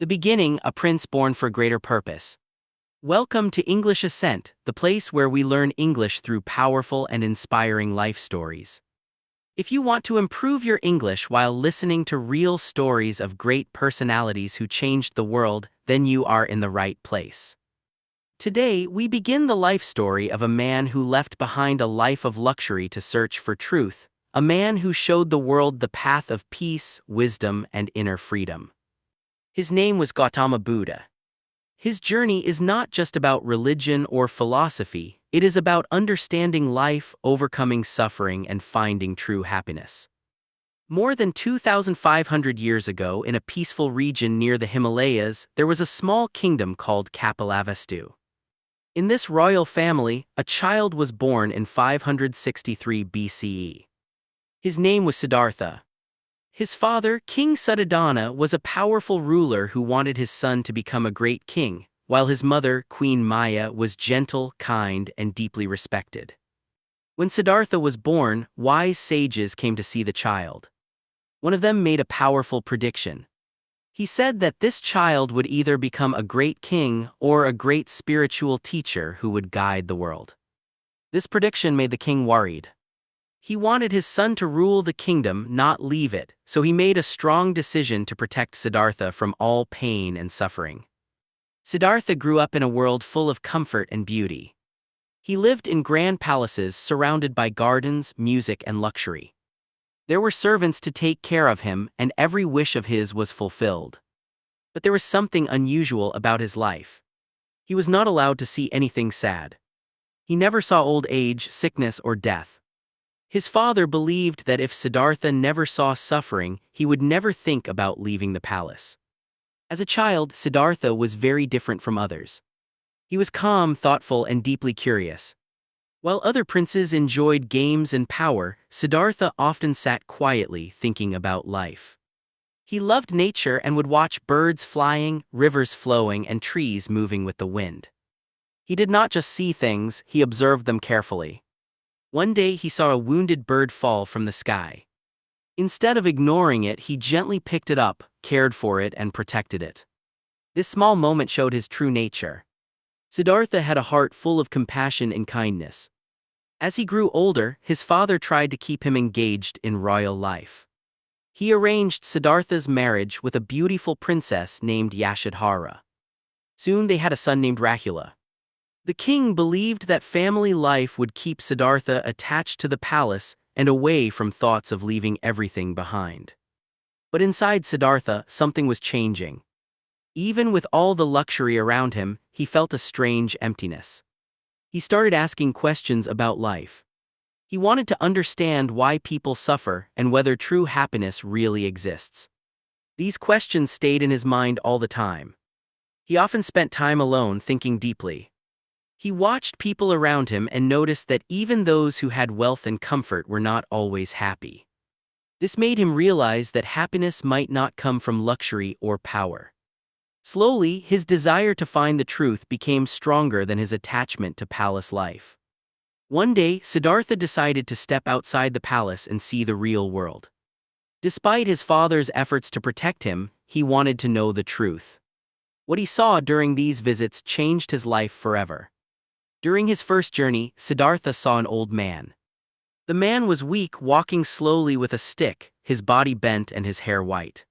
The beginning, a prince born for greater purpose. Welcome to English Ascent, the place where we learn English through powerful and inspiring life stories. If you want to improve your English while listening to real stories of great personalities who changed the world, then you are in the right place. Today, we begin the life story of a man who left behind a life of luxury to search for truth, a man who showed the world the path of peace, wisdom, and inner freedom. His name was Gautama Buddha. His journey is not just about religion or philosophy, it is about understanding life, overcoming suffering, and finding true happiness. More than 2,500 years ago, in a peaceful region near the Himalayas, there was a small kingdom called Kapilavastu. In this royal family, a child was born in 563 BCE. His name was Siddhartha. His father, King Suddhodana, was a powerful ruler who wanted his son to become a great king, while his mother, Queen Maya, was gentle, kind, and deeply respected. When Siddhartha was born, wise sages came to see the child. One of them made a powerful prediction. He said that this child would either become a great king or a great spiritual teacher who would guide the world. This prediction made the king worried. He wanted his son to rule the kingdom, not leave it, so he made a strong decision to protect Siddhartha from all pain and suffering. Siddhartha grew up in a world full of comfort and beauty. He lived in grand palaces surrounded by gardens, music, and luxury. There were servants to take care of him, and every wish of his was fulfilled. But there was something unusual about his life. He was not allowed to see anything sad. He never saw old age, sickness, or death. His father believed that if Siddhartha never saw suffering, he would never think about leaving the palace. As a child, Siddhartha was very different from others. He was calm, thoughtful, and deeply curious. While other princes enjoyed games and power, Siddhartha often sat quietly thinking about life. He loved nature and would watch birds flying, rivers flowing, and trees moving with the wind. He did not just see things, he observed them carefully. One day he saw a wounded bird fall from the sky. Instead of ignoring it, he gently picked it up, cared for it, and protected it. This small moment showed his true nature. Siddhartha had a heart full of compassion and kindness. As he grew older, his father tried to keep him engaged in royal life. He arranged Siddhartha's marriage with a beautiful princess named Yashodhara. Soon they had a son named Rahula. The king believed that family life would keep Siddhartha attached to the palace and away from thoughts of leaving everything behind. But inside Siddhartha, something was changing. Even with all the luxury around him, he felt a strange emptiness. He started asking questions about life. He wanted to understand why people suffer and whether true happiness really exists. These questions stayed in his mind all the time. He often spent time alone thinking deeply. He watched people around him and noticed that even those who had wealth and comfort were not always happy. This made him realize that happiness might not come from luxury or power. Slowly, his desire to find the truth became stronger than his attachment to palace life. One day, Siddhartha decided to step outside the palace and see the real world. Despite his father's efforts to protect him, he wanted to know the truth. What he saw during these visits changed his life forever. During his first journey, Siddhartha saw an old man. The man was weak, walking slowly with a stick, his body bent and his hair white.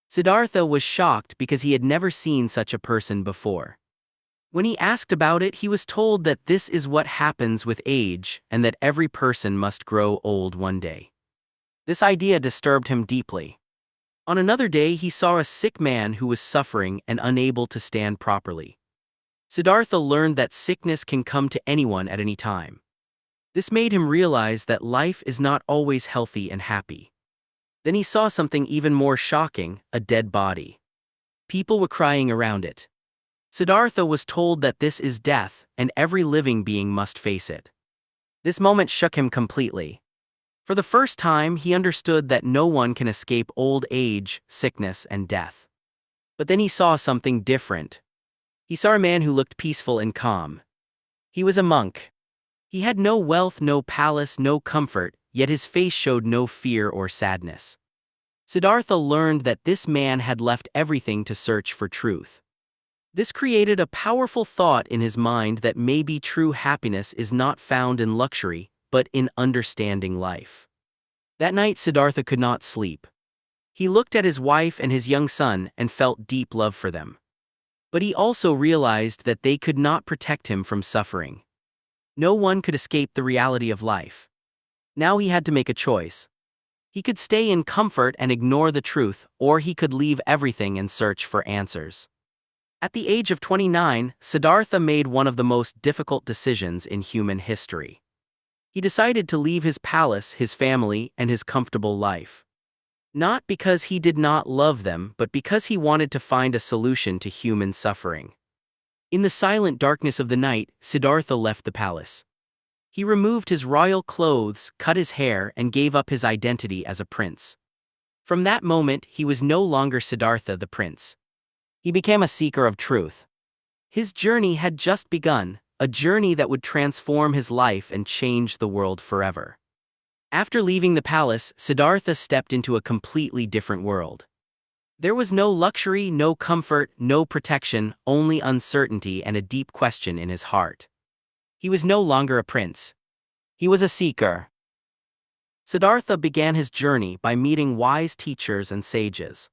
Siddhartha was shocked because he had never seen such a person before. When he asked about it, he was told that this is what happens with age and that every person must grow old one day. This idea disturbed him deeply. On another day, he saw a sick man who was suffering and unable to stand properly. Siddhartha learned that sickness can come to anyone at any time. This made him realize that life is not always healthy and happy. Then he saw something even more shocking, a dead body. People were crying around it. Siddhartha was told that this is death, and every living being must face it. This moment shook him completely. For the first time, he understood that no one can escape old age, sickness, and death. But then he saw something different. He saw a man who looked peaceful and calm. He was a monk. He had no wealth, no palace, no comfort, yet his face showed no fear or sadness. Siddhartha learned that this man had left everything to search for truth. This created a powerful thought in his mind that maybe true happiness is not found in luxury, but in understanding life. That night Siddhartha could not sleep. He looked at his wife and his young son and felt deep love for them. But he also realized that they could not protect him from suffering. No one could escape the reality of life. Now he had to make a choice. He could stay in comfort and ignore the truth, or he could leave everything and search for answers. At the age of 29, Siddhartha made one of the most difficult decisions in human history. He decided to leave his palace, his family, and his comfortable life. Not because he did not love them, but because he wanted to find a solution to human suffering. In the silent darkness of the night, Siddhartha left the palace. He removed his royal clothes, cut his hair, and gave up his identity as a prince. From that moment, he was no longer Siddhartha the prince. He became a seeker of truth. His journey had just begun, a journey that would transform his life and change the world forever. After leaving the palace, Siddhartha stepped into a completely different world. There was no luxury, no comfort, no protection, only uncertainty and a deep question in his heart. He was no longer a prince. He was a seeker. Siddhartha began his journey by meeting wise teachers and sages.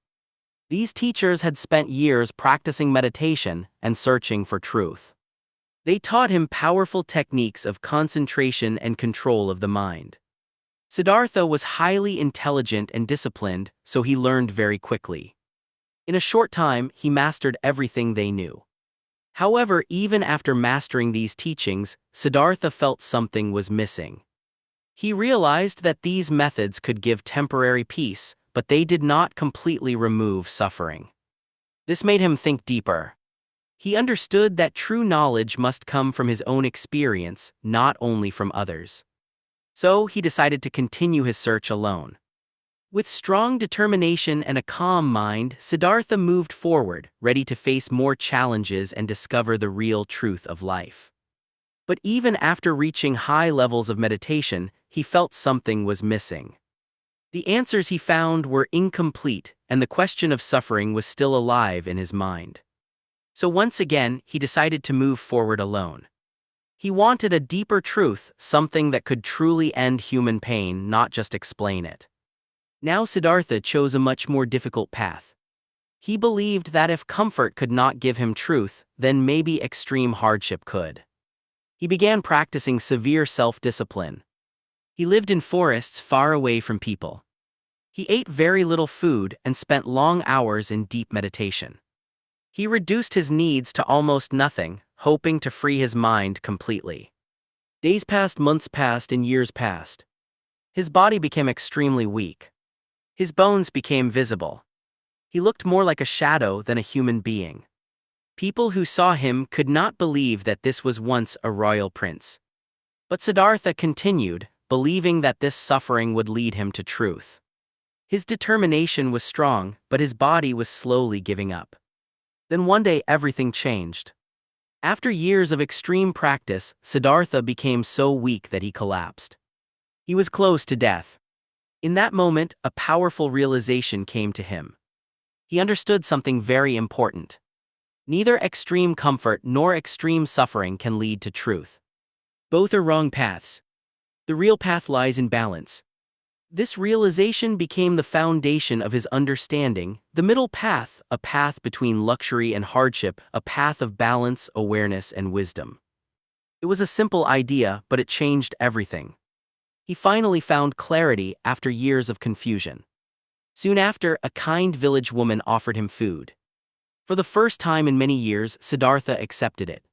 These teachers had spent years practicing meditation and searching for truth. They taught him powerful techniques of concentration and control of the mind. Siddhartha was highly intelligent and disciplined, so he learned very quickly. In a short time, he mastered everything they knew. However, even after mastering these teachings, Siddhartha felt something was missing. He realized that these methods could give temporary peace, but they did not completely remove suffering. This made him think deeper. He understood that true knowledge must come from his own experience, not only from others. So he decided to continue his search alone. With strong determination and a calm mind, Siddhartha moved forward, ready to face more challenges and discover the real truth of life. But even after reaching high levels of meditation, he felt something was missing. The answers he found were incomplete, and the question of suffering was still alive in his mind. So once again, he decided to move forward alone. He wanted a deeper truth, something that could truly end human pain, not just explain it. Now Siddhartha chose a much more difficult path. He believed that if comfort could not give him truth, then maybe extreme hardship could. He began practicing severe self-discipline. He lived in forests far away from people. He ate very little food and spent long hours in deep meditation. He reduced his needs to almost nothing, hoping to free his mind completely. Days passed, months passed, and years passed. His body became extremely weak. His bones became visible. He looked more like a shadow than a human being. People who saw him could not believe that this was once a royal prince. But Siddhartha continued, believing that this suffering would lead him to truth. His determination was strong, but his body was slowly giving up. Then one day everything changed. After years of extreme practice, Siddhartha became so weak that he collapsed. He was close to death. In that moment, a powerful realization came to him. He understood something very important. Neither extreme comfort nor extreme suffering can lead to truth. Both are wrong paths. The real path lies in balance. This realization became the foundation of his understanding, the middle path, a path between luxury and hardship, a path of balance, awareness, and wisdom. It was a simple idea, but it changed everything. He finally found clarity after years of confusion. Soon after, a kind village woman offered him food. For the first time in many years, Siddhartha accepted it.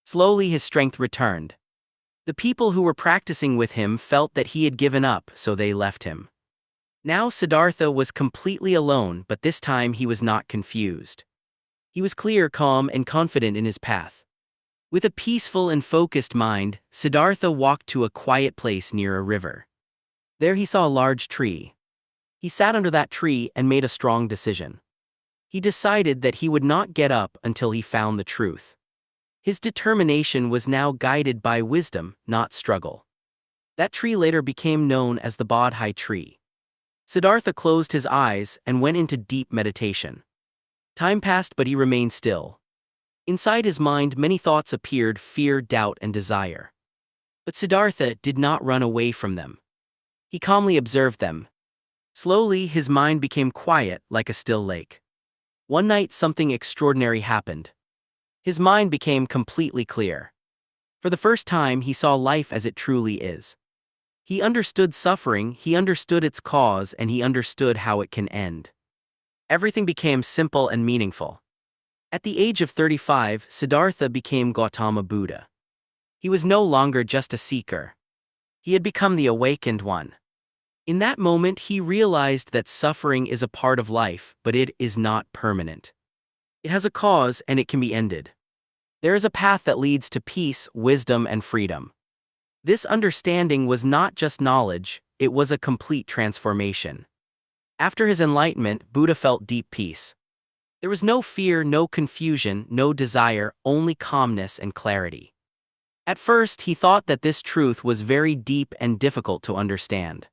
Slowly his strength returned. The people who were practicing with him felt that he had given up, so they left him. Now Siddhartha was completely alone, but this time he was not confused. He was clear, calm, and confident in his path. With a peaceful and focused mind, Siddhartha walked to a quiet place near a river. There he saw a large tree. He sat under that tree and made a strong decision. He decided that he would not get up until he found the truth. His determination was now guided by wisdom, not struggle. That tree later became known as the Bodhi tree. Siddhartha closed his eyes and went into deep meditation. Time passed, but he remained still. Inside his mind, many thoughts appeared: fear, doubt, and desire. But Siddhartha did not run away from them. He calmly observed them. Slowly, his mind became quiet, like a still lake. One night, something extraordinary happened. His mind became completely clear. For the first time, he saw life as it truly is. He understood suffering, he understood its cause, and he understood how it can end. Everything became simple and meaningful. At the age of 35, Siddhartha became Gautama Buddha. He was no longer just a seeker. He had become the awakened one. In that moment, he realized that suffering is a part of life, but it is not permanent. It has a cause and it can be ended. There is a path that leads to peace, wisdom, and freedom. This understanding was not just knowledge, it was a complete transformation. After his enlightenment, Buddha felt deep peace. There was no fear, no confusion, no desire, only calmness and clarity. At first, he thought that this truth was very deep and difficult to understand.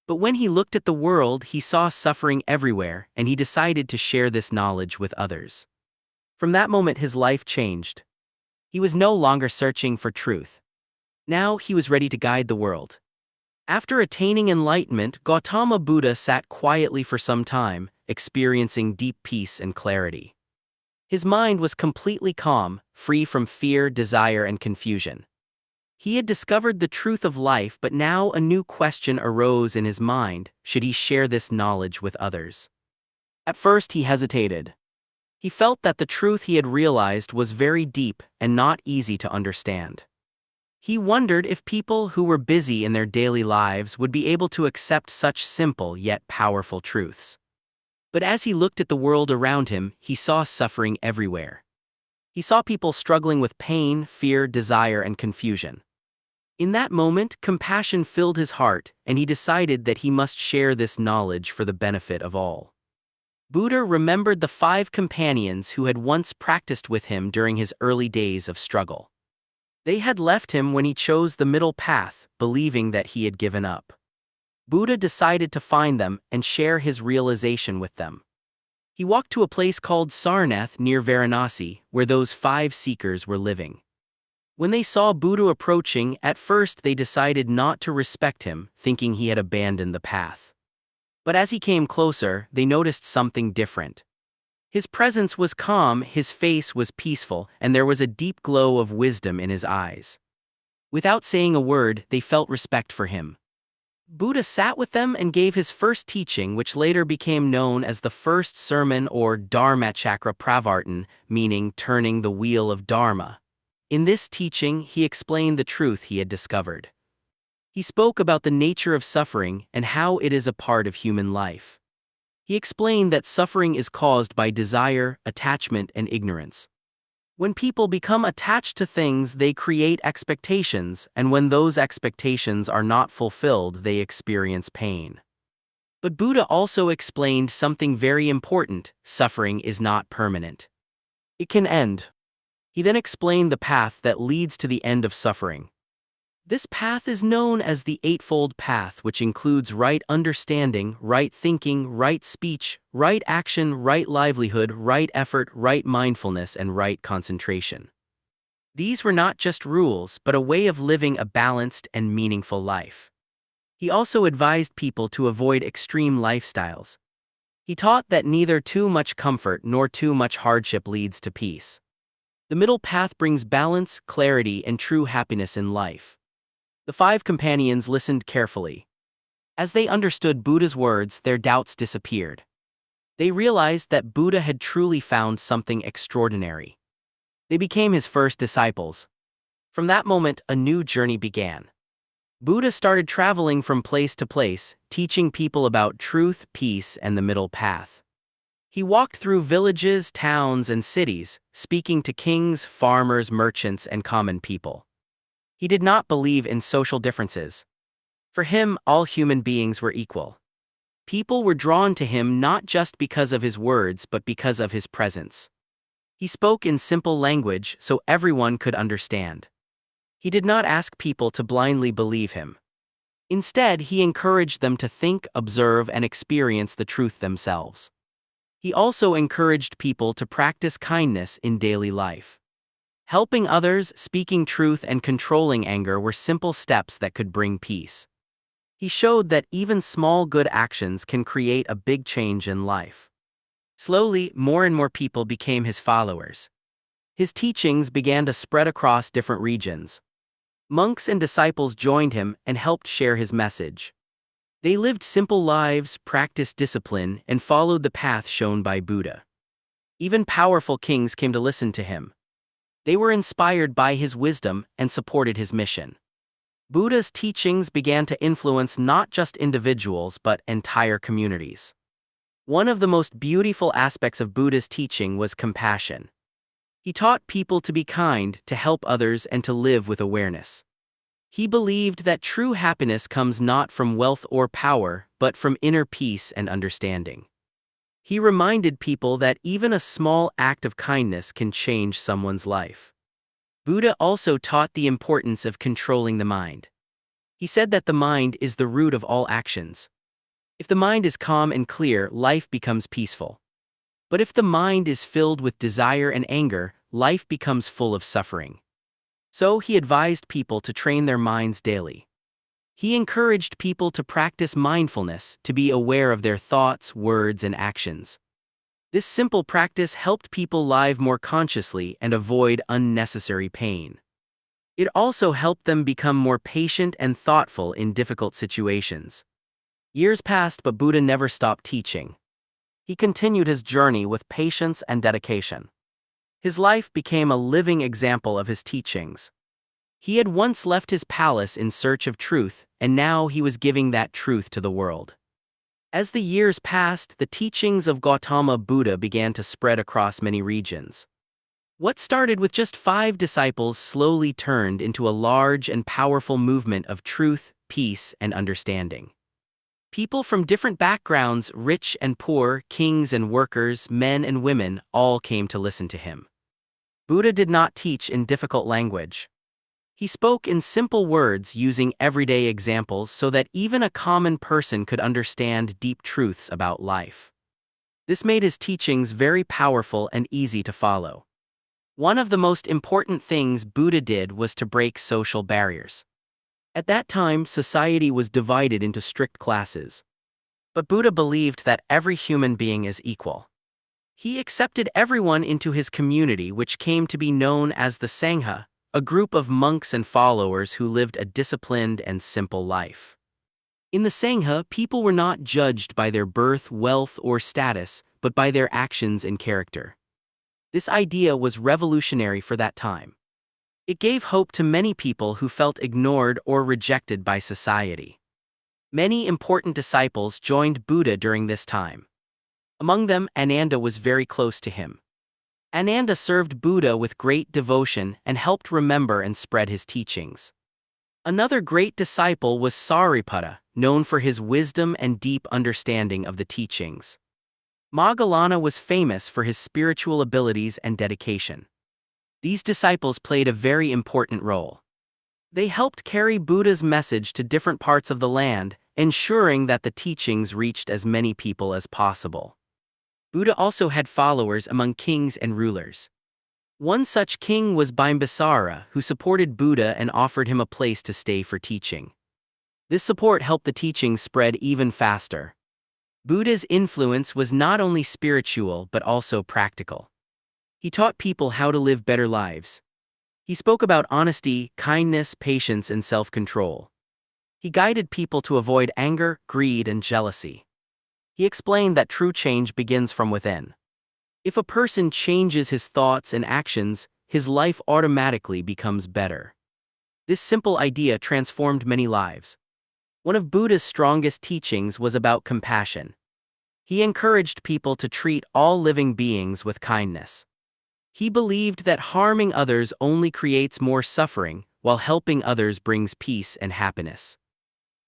But when he looked at the world, he saw suffering everywhere, and he decided to share this knowledge with others. From that moment, his life changed. He was no longer searching for truth. Now he was ready to guide the world. After attaining enlightenment, Gautama Buddha sat quietly for some time, experiencing deep peace and clarity. His mind was completely calm, free from fear, desire, and confusion. He had discovered the truth of life, but now a new question arose in his mind: should he share this knowledge with others? At first he hesitated. He felt that the truth he had realized was very deep and not easy to understand. He wondered if people who were busy in their daily lives would be able to accept such simple yet powerful truths. But as he looked at the world around him, he saw suffering everywhere. He saw people struggling with pain, fear, desire, and confusion. In that moment, compassion filled his heart, and he decided that he must share this knowledge for the benefit of all. Buddha remembered the 5 companions who had once practiced with him during his early days of struggle. They had left him when he chose the middle path, believing that he had given up. Buddha decided to find them and share his realization with them. He walked to a place called Sarnath near Varanasi, where those 5 seekers were living. When they saw Buddha approaching, at first they decided not to respect him, thinking he had abandoned the path. But as he came closer, they noticed something different. His presence was calm, his face was peaceful, and there was a deep glow of wisdom in his eyes. Without saying a word, they felt respect for him. Buddha sat with them and gave his first teaching, which later became known as the first sermon, or Dharmachakra Pravartan, meaning turning the wheel of Dharma. In this teaching, he explained the truth he had discovered. He spoke about the nature of suffering and how it is a part of human life. He explained that suffering is caused by desire, attachment, and ignorance. When people become attached to things, they create expectations, and when those expectations are not fulfilled, they experience pain. But Buddha also explained something very important: suffering is not permanent. It can end. He then explained the path that leads to the end of suffering. This path is known as the Eightfold Path, which includes right understanding, right thinking, right speech, right action, right livelihood, right effort, right mindfulness, and right concentration. These were not just rules, but a way of living a balanced and meaningful life. He also advised people to avoid extreme lifestyles. He taught that neither too much comfort nor too much hardship leads to peace. The middle path brings balance, clarity, and true happiness in life. The 5 companions listened carefully. As they understood Buddha's words, their doubts disappeared. They realized that Buddha had truly found something extraordinary. They became his first disciples. From that moment, a new journey began. Buddha started traveling from place to place, teaching people about truth, peace, and the middle path. He walked through villages, towns, and cities, speaking to kings, farmers, merchants, and common people. He did not believe in social differences. For him, all human beings were equal. People were drawn to him not just because of his words, but because of his presence. He spoke in simple language so everyone could understand. He did not ask people to blindly believe him. Instead, he encouraged them to think, observe, and experience the truth themselves. He also encouraged people to practice kindness in daily life. Helping others, speaking truth, and controlling anger were simple steps that could bring peace. He showed that even small good actions can create a big change in life. Slowly, more and more people became his followers. His teachings began to spread across different regions. Monks and disciples joined him and helped share his message. They lived simple lives, practiced discipline, and followed the path shown by Buddha. Even powerful kings came to listen to him. They were inspired by his wisdom and supported his mission. Buddha's teachings began to influence not just individuals but entire communities. One of the most beautiful aspects of Buddha's teaching was compassion. He taught people to be kind, to help others, and to live with awareness. He believed that true happiness comes not from wealth or power, but from inner peace and understanding. He reminded people that even a small act of kindness can change someone's life. Buddha also taught the importance of controlling the mind. He said that the mind is the root of all actions. If the mind is calm and clear, life becomes peaceful. But if the mind is filled with desire and anger, life becomes full of suffering. So he advised people to train their minds daily. He encouraged people to practice mindfulness, to be aware of their thoughts, words, and actions. This simple practice helped people live more consciously and avoid unnecessary pain. It also helped them become more patient and thoughtful in difficult situations. Years passed, but Buddha never stopped teaching. He continued his journey with patience and dedication. His life became a living example of his teachings. He had once left his palace in search of truth, and now he was giving that truth to the world. As the years passed, the teachings of Gautama Buddha began to spread across many regions. What started with just 5 disciples slowly turned into a large and powerful movement of truth, peace, and understanding. People from different backgrounds, rich and poor, kings and workers, men and women, all came to listen to him. Buddha did not teach in difficult language. He spoke in simple words using everyday examples so that even a common person could understand deep truths about life. This made his teachings very powerful and easy to follow. One of the most important things Buddha did was to break social barriers. At that time, society was divided into strict classes. But Buddha believed that every human being is equal. He accepted everyone into his community, which came to be known as the Sangha, a group of monks and followers who lived a disciplined and simple life. In the Sangha, people were not judged by their birth, wealth, or status, but by their actions and character. This idea was revolutionary for that time. It gave hope to many people who felt ignored or rejected by society. Many important disciples joined Buddha during this time. Among them, Ananda was very close to him. Ananda served Buddha with great devotion and helped remember and spread his teachings. Another great disciple was Sariputta, known for his wisdom and deep understanding of the teachings. Moggallana was famous for his spiritual abilities and dedication. These disciples played a very important role. They helped carry Buddha's message to different parts of the land, ensuring that the teachings reached as many people as possible. Buddha also had followers among kings and rulers. One such king was Bimbisara, who supported Buddha and offered him a place to stay for teaching. This support helped the teachings spread even faster. Buddha's influence was not only spiritual but also practical. He taught people how to live better lives. He spoke about honesty, kindness, patience, and self-control. He guided people to avoid anger, greed, and jealousy. He explained that true change begins from within. If a person changes his thoughts and actions, his life automatically becomes better. This simple idea transformed many lives. One of Buddha's strongest teachings was about compassion. He encouraged people to treat all living beings with kindness. He believed that harming others only creates more suffering, while helping others brings peace and happiness.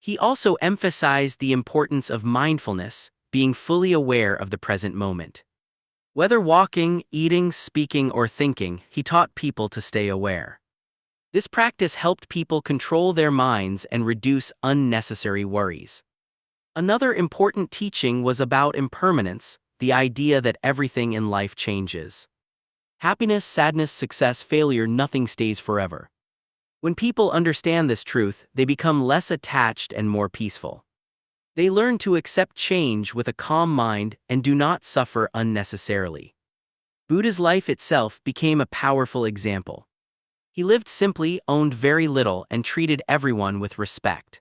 He also emphasized the importance of mindfulness, being fully aware of the present moment. Whether walking, eating, speaking, or thinking, he taught people to stay aware. This practice helped people control their minds and reduce unnecessary worries. Another important teaching was about impermanence, the idea that everything in life changes. Happiness, sadness, success, failure, nothing stays forever. When people understand this truth, they become less attached and more peaceful. They learn to accept change with a calm mind and do not suffer unnecessarily. Buddha's life itself became a powerful example. He lived simply, owned very little, and treated everyone with respect.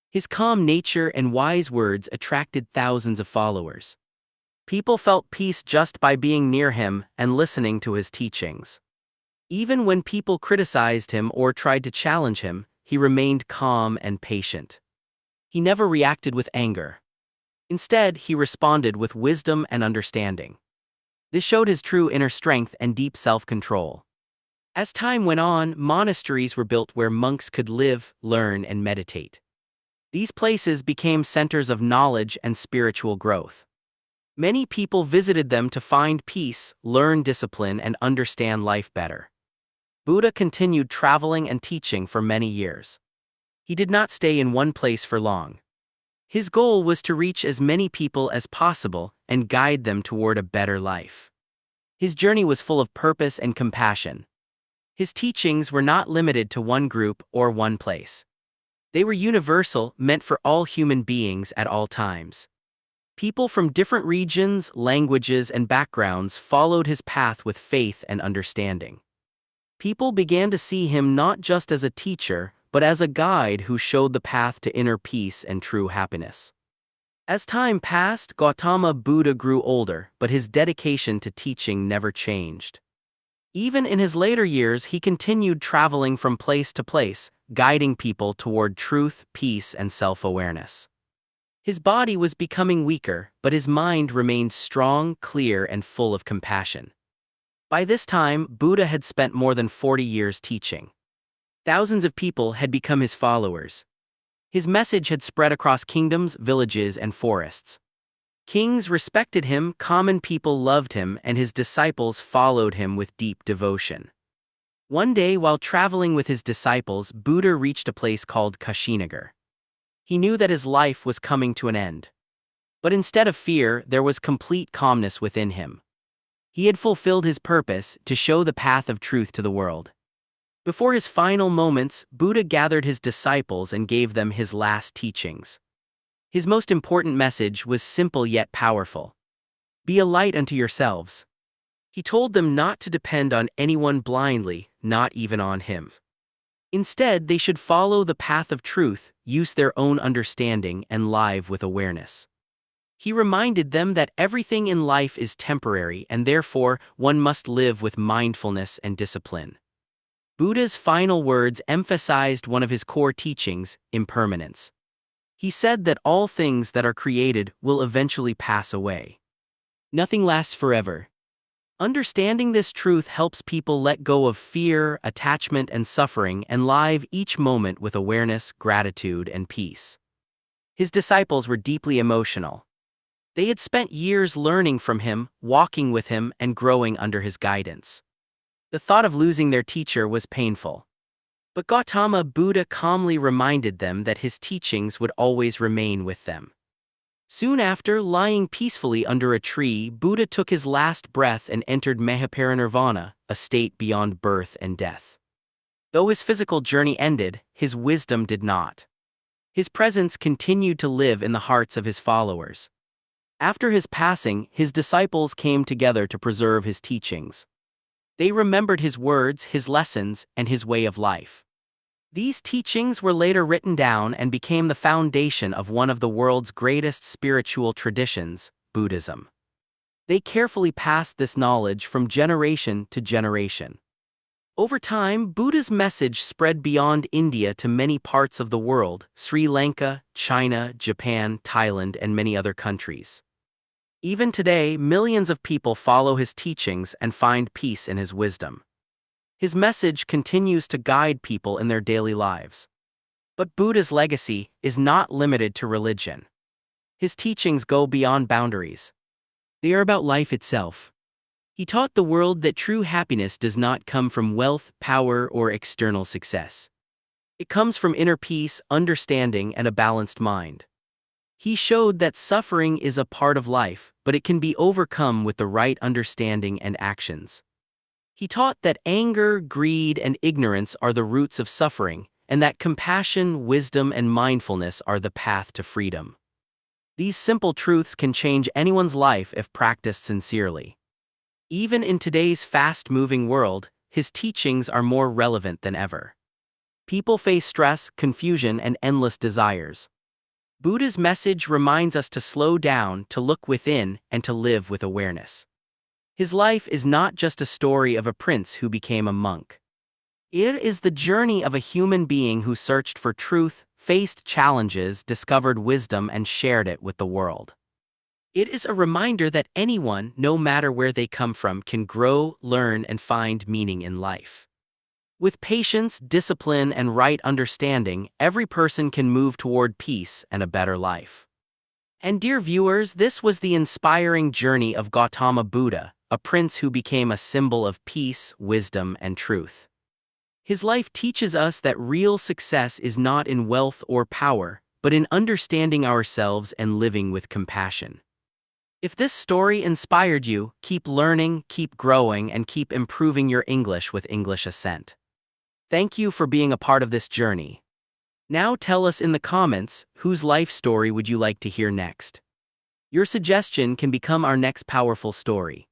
His calm nature and wise words attracted thousands of followers. People felt peace just by being near him and listening to his teachings. Even when people criticized him or tried to challenge him, he remained calm and patient. He never reacted with anger. Instead, he responded with wisdom and understanding. This showed his true inner strength and deep self-control. As time went on, monasteries were built where monks could live, learn, and meditate. These places became centers of knowledge and spiritual growth. Many people visited them to find peace, learn discipline, and understand life better. Buddha continued traveling and teaching for many years. He did not stay in one place for long. His goal was to reach as many people as possible and guide them toward a better life. His journey was full of purpose and compassion. His teachings were not limited to one group or one place. They were universal, meant for all human beings at all times. People from different regions, languages, and backgrounds followed his path with faith and understanding. People began to see him not just as a teacher, but as a guide who showed the path to inner peace and true happiness. As time passed, Gautama Buddha grew older, but his dedication to teaching never changed. Even in his later years, he continued traveling from place to place, guiding people toward truth, peace, and self-awareness. His body was becoming weaker, but his mind remained strong, clear, and full of compassion. By this time, Buddha had spent more than 40 years teaching. Thousands of people had become his followers. His message had spread across kingdoms, villages, and forests. Kings respected him, common people loved him, and his disciples followed him with deep devotion. One day, while traveling with his disciples, Buddha reached a place called Kushinagar. He knew that his life was coming to an end. But instead of fear, there was complete calmness within him. He had fulfilled his purpose to show the path of truth to the world. Before his final moments, Buddha gathered his disciples and gave them his last teachings. His most important message was simple yet powerful. Be a light unto yourselves. He told them not to depend on anyone blindly, not even on him. Instead, they should follow the path of truth, use their own understanding, and live with awareness. He reminded them that everything in life is temporary and therefore one must live with mindfulness and discipline. Buddha's final words emphasized one of his core teachings, impermanence. He said that all things that are created will eventually pass away. Nothing lasts forever. Understanding this truth helps people let go of fear, attachment, and suffering and live each moment with awareness, gratitude, and peace. His disciples were deeply emotional. They had spent years learning from him, walking with him, and growing under his guidance. The thought of losing their teacher was painful. But Gautama Buddha calmly reminded them that his teachings would always remain with them. Soon after, lying peacefully under a tree, Buddha took his last breath and entered Mahaparinirvana, a state beyond birth and death. Though his physical journey ended, his wisdom did not. His presence continued to live in the hearts of his followers. After his passing, his disciples came together to preserve his teachings. They remembered his words, his lessons, and his way of life. These teachings were later written down and became the foundation of one of the world's greatest spiritual traditions, Buddhism. They carefully passed this knowledge from generation to generation. Over time, Buddha's message spread beyond India to many parts of the world: Sri Lanka, China, Japan, Thailand, and many other countries. Even today, millions of people follow his teachings and find peace in his wisdom. His message continues to guide people in their daily lives. But Buddha's legacy is not limited to religion. His teachings go beyond boundaries. They are about life itself. He taught the world that true happiness does not come from wealth, power, or external success. It comes from inner peace, understanding, and a balanced mind. He showed that suffering is a part of life, but it can be overcome with the right understanding and actions. He taught that anger, greed, and ignorance are the roots of suffering, and that compassion, wisdom, and mindfulness are the path to freedom. These simple truths can change anyone's life if practiced sincerely. Even in today's fast-moving world, his teachings are more relevant than ever. People face stress, confusion, and endless desires. Buddha's message reminds us to slow down, to look within, and to live with awareness. His life is not just a story of a prince who became a monk. It is the journey of a human being who searched for truth, faced challenges, discovered wisdom, and shared it with the world. It is a reminder that anyone, no matter where they come from, can grow, learn, and find meaning in life. With patience, discipline, and right understanding, every person can move toward peace and a better life. And dear viewers, this was the inspiring journey of Gautama Buddha, a prince who became a symbol of peace, wisdom, and truth. His life teaches us that real success is not in wealth or power, but in understanding ourselves and living with compassion. If this story inspired you, keep learning, keep growing, and keep improving your English with English Ascent. Thank you for being a part of this journey. Now tell us in the comments, whose life story would you like to hear next? Your suggestion can become our next powerful story.